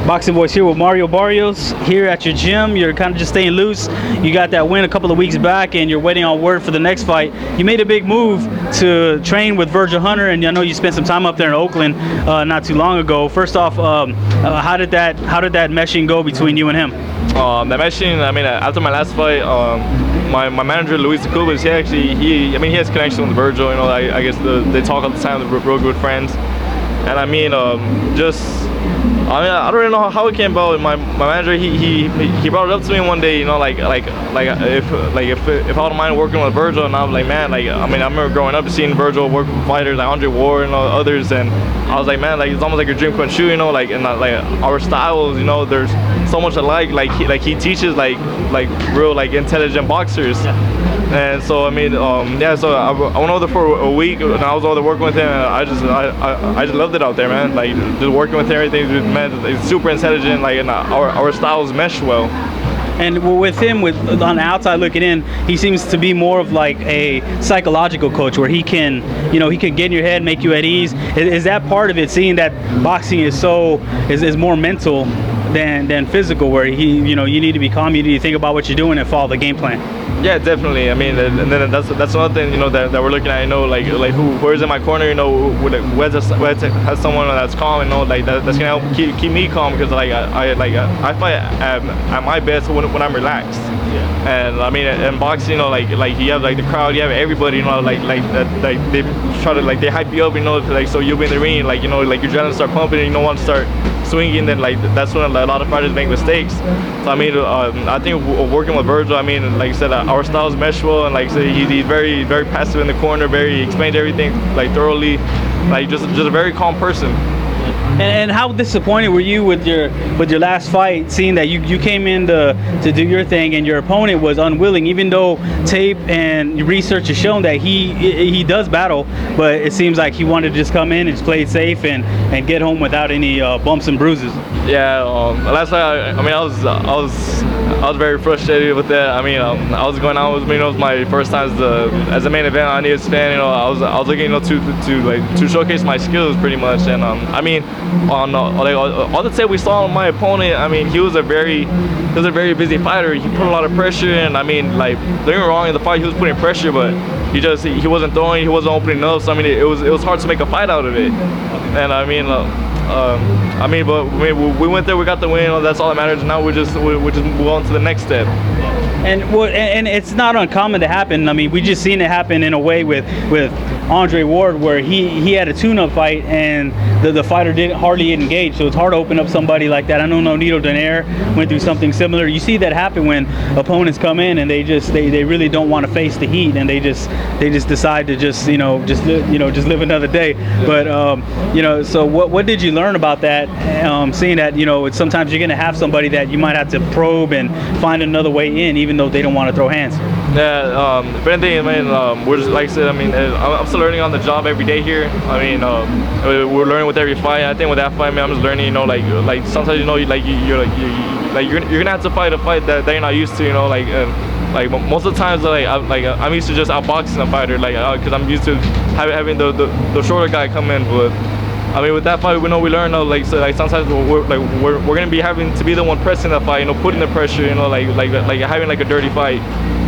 Boxing Voice here with Mario Barrios here at your gym. You're kind of just staying loose. You got that win a couple of weeks back and you're waiting on word for the next fight. You made a big move to train with Virgil and I know you spent some time up there in Oakland not too long ago. First off, how did that meshing go between you and him? The meshing, I mean, after my last fight, my manager Luis ThaBoxingvoice, he has connection with Virgil. You know, I guess they talk all the time. They're real good friends. And I mean, I don't really know how it came about. My manager, he brought it up to me one day. You know, like if I don't mind working with Virgil, and I was like, man, I remember growing up seeing Virgil work with fighters like Andre Ward and others, and I was like, man, it's almost like a dream come true. You know, and our styles, you know, there's so much alike. He teaches like real intelligent boxers. And so I mean, so I went over there for a week, and I was over there working with him, and I just loved it out there, man. Like just working with everything, man, it's super intelligent. And our styles mesh well. And with him, on the outside looking in, he seems to be more of like a psychological coach, where he can get in your head, make you at ease. Is that part of it? Seeing that boxing is more mental than physical, where you need to be calm, you need to think about what you're doing and follow the game plan. Yeah, definitely. I mean, and then that's another thing, you know, that we're looking at. You know, who's in my corner. You know, who has someone that's calm. You know, that's gonna help keep me calm, because I fight at my best when I'm relaxed. Yeah. And I mean, in boxing, you know, you have the crowd, you have everybody. You know, they try to they hype you up. You know, so you'll be in the ring, your adrenaline start pumping, and you don't want to start swinging. Then that's when a lot of fighters make mistakes. So I mean, I think working with Virgil, I mean, like I said, our styles mesh well, and like I said, he's very, very passive in the corner, he explains everything thoroughly, just a very calm person. And how disappointed were you with your last fight, seeing that you came in to do your thing and your opponent was unwilling, even though tape and research has shown that he does battle, but it seems like he wanted to just come in and just play it safe and get home without any bumps and bruises. Yeah, last night, I was very frustrated with that. I mean, I was going out with, it was my first time as a main event on ESPN. You know, I was looking, to showcase my skills pretty much. And I mean, on all the tape we saw on my opponent, I mean, he was a very busy fighter. He put a lot of pressure, and I mean, don't get me wrong, in the fight he was putting pressure, but he wasn't throwing, he wasn't opening up. So I mean, it was hard to make a fight out of it. And I mean, but we went there, we got the win. That's all that matters. Now we just move on to the next step. And it's not uncommon to happen. I mean, we just seen it happen in a way with Andre Ward, where he had a tune-up fight and the fighter didn't hardly engage. So it's hard to open up somebody like that. I know Nonito Donaire went through something similar. You see that happen when opponents come in and they really don't want to face the heat, and they just decide to just live another day. Yeah. But so what did you learn about that? Seeing that sometimes you're going to have somebody that you might have to probe and find another way in, even though they don't want to throw hands. Yeah, if anything, I mean, we're just, like I said, I mean, I'm still learning on the job every day here. I mean, we're learning with every fight. I think with that fight, man, I'm just learning, sometimes, you're gonna have to fight a fight that you're not used to, most of the times, I'm used to just outboxing a fighter, because I'm used to having the shorter guy come in, but I mean, with that fight, we learn, sometimes we're gonna be having to be the one pressing the fight, putting the pressure, having a dirty fight.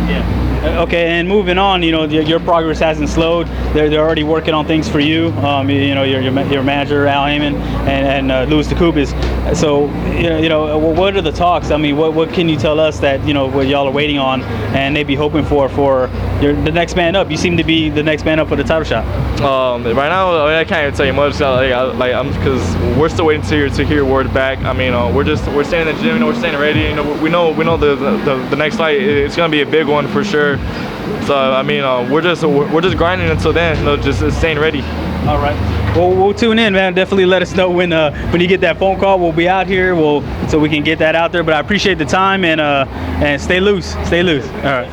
Yeah. Okay, and moving on, your progress hasn't slowed. They're already working on things for you. Your manager Al Heyman and Luis ThaBoxingvoice. So, what are the talks? I mean, what can you tell us that what y'all are waiting on and maybe hoping for the next man up? You seem to be the next man up for the title shot. Right now, I can't even tell you much. Because we're still waiting to hear word back. I mean, we're staying in the gym. We're staying ready. We know the next fight, it's gonna be a big one for sure. So I mean, we're just grinding until then. Just staying ready. All right. Well, we'll tune in, man. Definitely let us know when you get that phone call. We'll be out here. So we can get that out there. But I appreciate the time, and stay loose. Stay loose. All right.